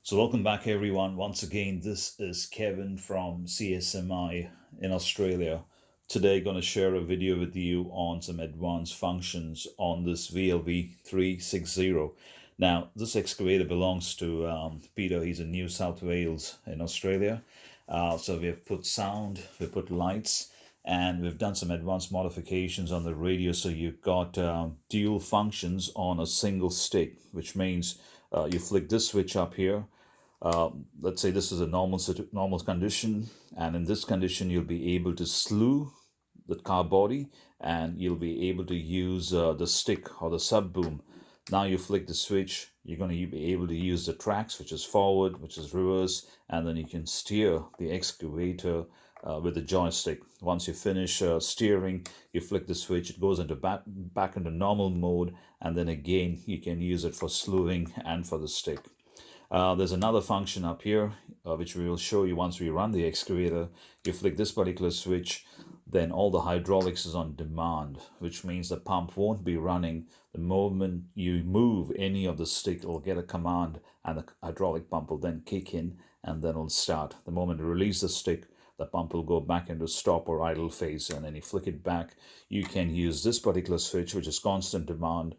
So welcome back everyone. Once again, this is Kevin from CSMI in Australia. Today going to share a video with you on some advanced functions on this VLV360. Now, this excavator belongs to Peter. He's in New South Wales in Australia. So we have put sound, we put lights, and we've done some advanced modifications on the radio. So you've got dual functions on a single stick, which means you flick this switch up here. Let's say this is a normal condition, and in this condition you'll be able to slew the car body, and you'll be able to use the stick or the sub boom. Now you flick the switch, you're going to be able to use the tracks, which is forward, which is reverse, and then you can steer the excavator with the joystick. Once you finish steering, you flick the switch, it goes into back into normal mode, and then again you can use it for slewing and for the stick. There's another function up here, which we will show you once we run the excavator. You flick this particular switch, then all the hydraulics is on demand, which means the pump won't be running. The moment you move any of the stick, it'll get a command, and the hydraulic pump will then kick in, and then it'll start. The moment you release the stick, the pump will go back into stop or idle phase, and then you flick it back. You can use this particular switch, which is constant demand,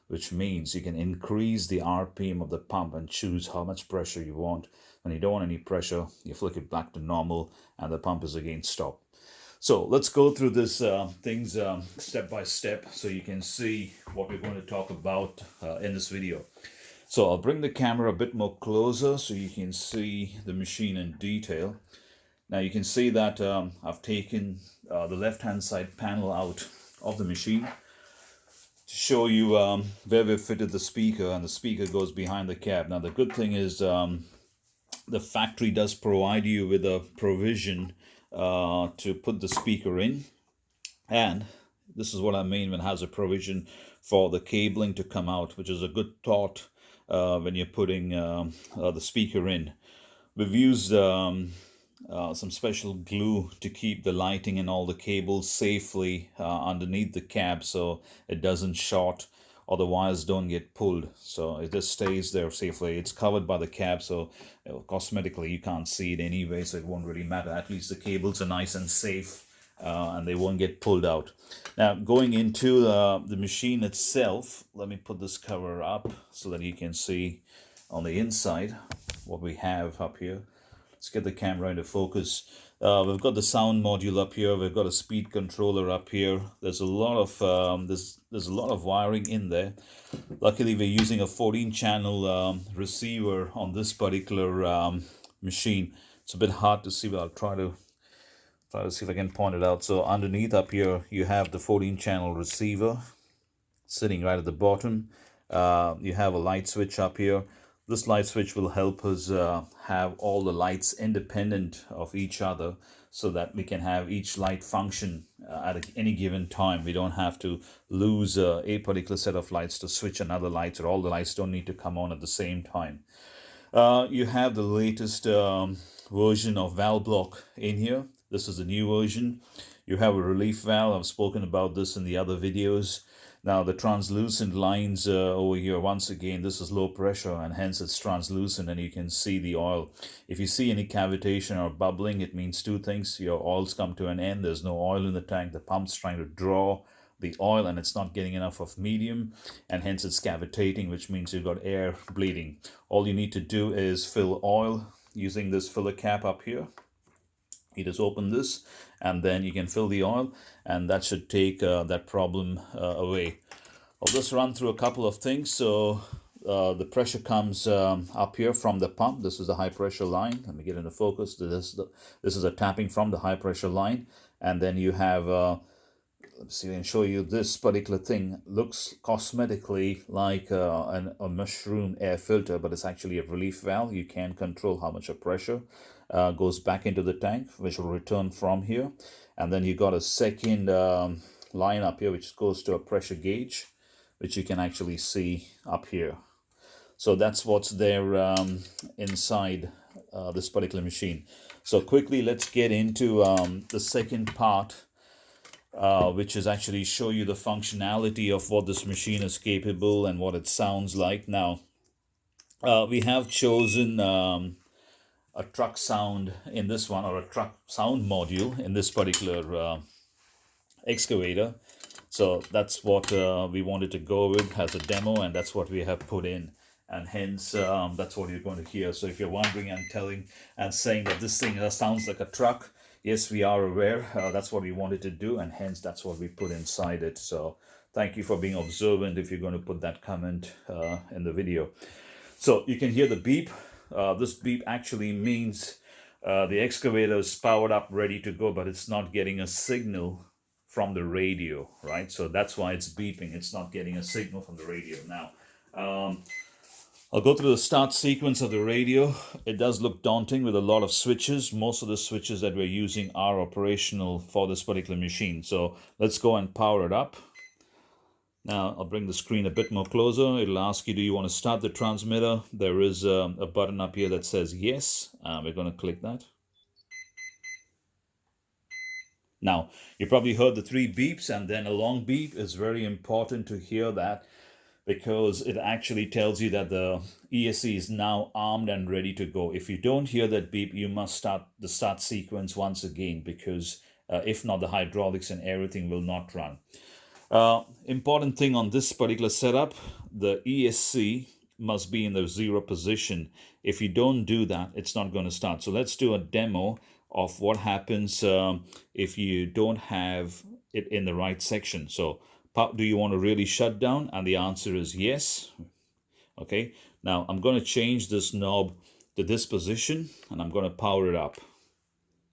which means you can increase the RPM of the pump and choose how much pressure you want. When you don't want any pressure, you flick it back to normal and the pump is again stopped. So let's go through this things step by step so you can see what we're going to talk about in this video. So I'll bring the camera a bit more closer so you can see the machine in detail. Now you can see that I've taken the left hand side panel out of the machine to show you where we've fitted the speaker, and the speaker goes behind the cab. Now the good thing is the factory does provide you with a provision to put the speaker in, and this is what I mean when it has a provision for the cabling to come out, which is a good thought when you're putting the speaker in. We've used some special glue to keep the lighting and all the cables safely underneath the cab so it doesn't short or the wires don't get pulled, so it just stays there safely. It's covered by the cab, so cosmetically you can't see it anyway, so it won't really matter. At least the cables are nice and safe and they won't get pulled out. Now going into the machine itself, let me put this cover up so that you can see on the inside what we have up here. Let's get the camera into focus. We've got the sound module up here. We've got a speed controller up here. There's a lot of there's a lot of wiring in there. Luckily, we're using a 14-channel receiver on this particular machine. It's a bit hard to see, but I'll try to see if I can point it out. So underneath up here, you have the 14-channel receiver sitting right at the bottom. You have a light switch up here. This light switch will help us have all the lights independent of each other so that we can have each light function at any given time. We don't have to lose a particular set of lights to switch another light, or all the lights don't need to come on at the same time. You have the latest version of valve block in here. This is the new version. You have a relief valve. I've spoken about this in the other videos. Now the translucent lines over here, once again, this is low pressure and hence it's translucent and you can see the oil. If you see any cavitation or bubbling, it means two things. Your oil's come to an end. There's no oil in the tank. The pump's trying to draw the oil and it's not getting enough of medium, and hence it's cavitating, which means you've got air bleeding. All you need to do is fill oil using this filler cap up here. You just open this and then you can fill the oil, and that should take that problem away. I'll just run through a couple of things. So the pressure comes up here from the pump. This is the high pressure line. Let me get into focus. This is a tapping from the high pressure line, and then you have let's see, I can show you this particular thing. Looks cosmetically like a mushroom air filter, but it's actually a relief valve. You can control how much of pressure goes back into the tank, which will return from here. And then you got a second line up here, which goes to a pressure gauge, which you can actually see up here. So that's what's there inside this particular machine. So quickly, let's get into the second part, which is actually show you the functionality of what this machine is capable and what it sounds like. Now, We have chosen a truck sound in this one, or a truck sound module in this particular excavator. So that's what we wanted to go with as a demo, and that's what we have put in. And hence, that's what you're going to hear. So if you're wondering and telling and saying that this thing sounds like a truck, yes, we are aware. That's what we wanted to do, and hence that's what we put inside it. So thank you for being observant if you're going to put that comment in the video. So you can hear the beep. This beep actually means the excavator is powered up, ready to go, but it's not getting a signal from the radio, right? So that's why it's beeping. It's not getting a signal from the radio. Now, I'll go through the start sequence of the radio. It does look daunting with a lot of switches. Most of the switches that we're using are operational for this particular machine. So let's go and power it up. Now, I'll bring the screen a bit more closer. It'll ask you, do you want to start the transmitter? There is a button up here that says yes. We're going to click that. Now, you probably heard the 3 beeps and then a long beep. It's very important to hear that because it actually tells you that the ESC is now armed and ready to go. If you don't hear that beep, you must start the start sequence once again, because if not, the hydraulics and everything will not run. Important thing on this particular setup, the ESC must be in the 0 position. If you don't do that, it's not going to start. So let's do a demo of what happens if you don't have it in the right section. So do you want to really shut down? And the answer is yes. Okay, now I'm going to change this knob to this position and I'm going to power it up.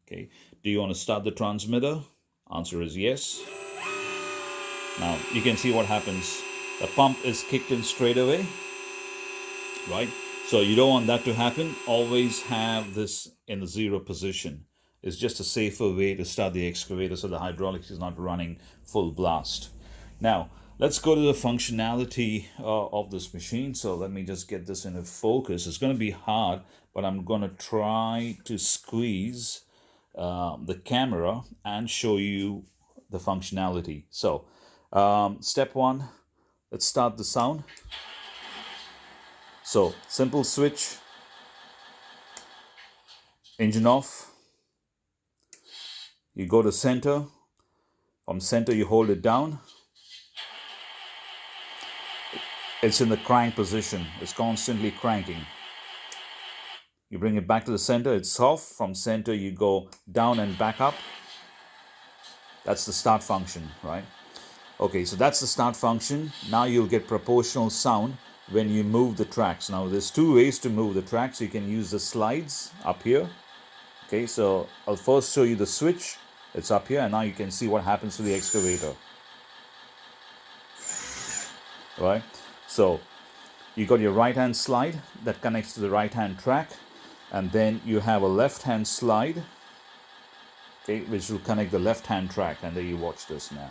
Okay, do you want to start the transmitter? Answer is yes. Now you can see what happens. The pump is kicked in straight away, right? So you don't want that to happen. Always have this in the 0 position. It's just a safer way to start the excavator so the hydraulics is not running full blast. Now, let's go to the functionality of this machine. So let me just get this into focus. It's going to be hard, but I'm going to try to squeeze the camera and show you the functionality. So step 1, let's start the sound. So simple switch, engine off. You go to center. From center, you hold it down. It's in the crank position. It's constantly cranking. You bring it back to the center. It's off. From center, you go down and back up. That's the start function, right? Okay, so that's the start function. Now you'll get proportional sound when you move the tracks. Now there's 2 ways to move the tracks. You can use the slides up here. Okay, so I'll first show you the switch. It's up here, and now you can see what happens to the excavator. Right? So you got your right hand slide that connects to the right hand track, and then you have a left hand slide, okay, which will connect the left hand track, and there you watch this now.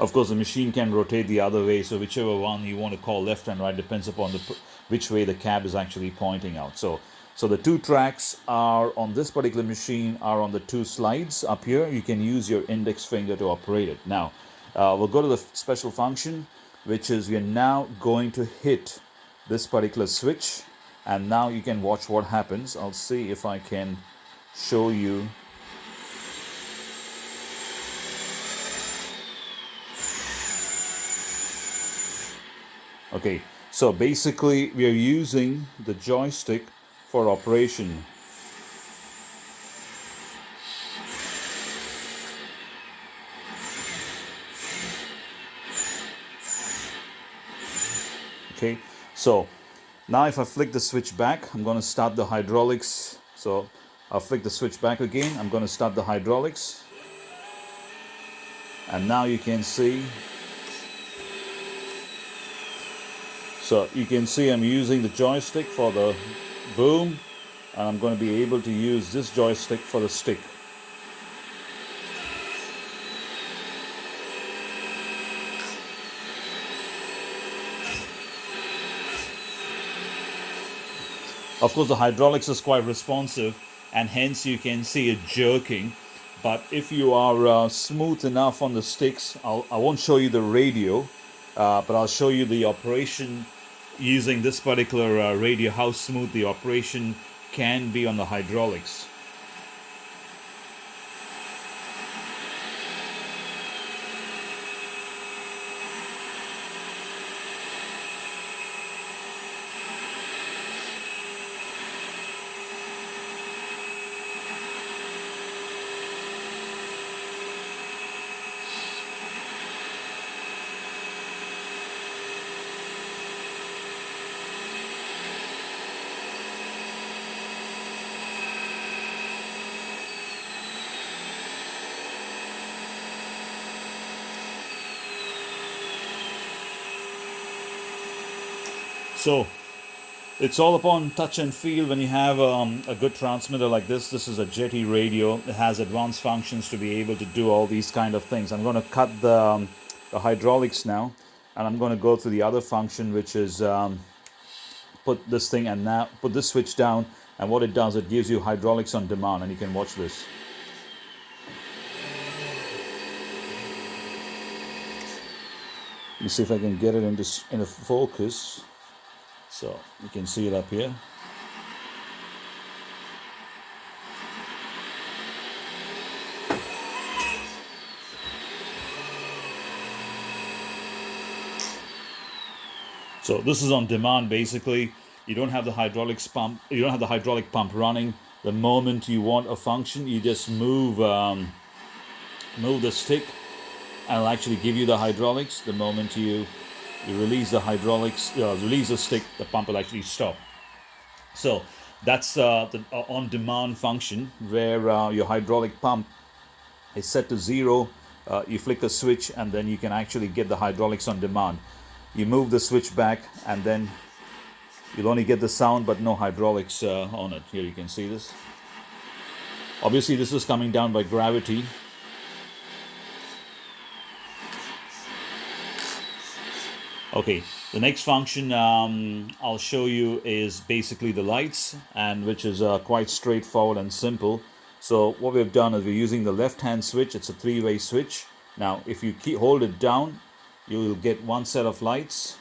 Of course, the machine can rotate the other way, so whichever one you want to call left and right depends upon which way the cab is actually pointing out. So the 2 tracks are on this particular machine are on the 2 slides up here. You can use your index finger to operate it. Now, we'll go to the special function, which is we're now going to hit this particular switch, and now you can watch what happens. I'll see if I can show you. Okay, so basically we are using the joystick for operation. Okay, so now if I flick the switch back, I'm going to start the hydraulics. So I'll flick the switch back again. I'm going to start the hydraulics. And now you can see. So you can see I'm using the joystick for the boom, and I'm going to be able to use this joystick for the stick. Of course, the hydraulics is quite responsive, and hence you can see it jerking. But if you are smooth enough on the sticks, I won't show you the radio. but I'll show you the operation using this particular radio, how smooth the operation can be on the hydraulics. So it's all upon touch and feel when you have a good transmitter like this. This is a Jetty radio. It has advanced functions to be able to do all these kind of things. I'm going to cut the hydraulics now, and I'm going to go through the other function, which is put this thing and now put this switch down, and what it does, it gives you hydraulics on demand, and you can watch this. Let me see if I can get it into focus. So you can see it up here. So this is on demand basically. You don't have the hydraulic pump running. The moment you want a function, you just move the stick, and it'll actually give you the hydraulics. The moment you release the hydraulics, release the stick, the pump will actually stop. So that's the on-demand function, where your hydraulic pump is set to 0. You flick a switch, and then you can actually get the hydraulics on demand. You move the switch back, and then you'll only get the sound but no hydraulics on it. Here you can see this. Obviously this is coming down by gravity. Okay, the next function I'll show you is basically the lights, and which is quite straightforward and simple. So what we've done is we're using the left hand switch. It's a 3-way switch. Now if you hold it down, you will get one set of lights.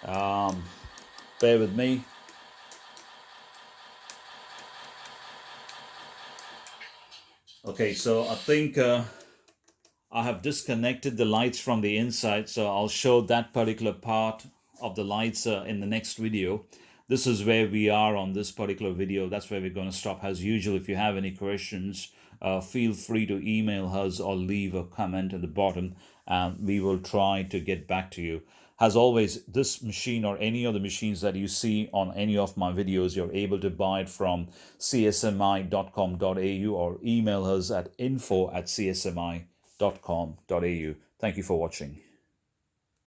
Bear with me. Okay, so I think I have disconnected the lights from the inside, so I'll show that particular part of the lights in the next video. This is where we are on this particular video. That's where we're going to stop. As usual, if you have any questions, feel free to email us or leave a comment at the bottom, and we will try to get back to you. As always, this machine or any of the machines that you see on any of my videos, you're able to buy it from csmi.com.au or email us at info@csmi.com.au. Thank you for watching.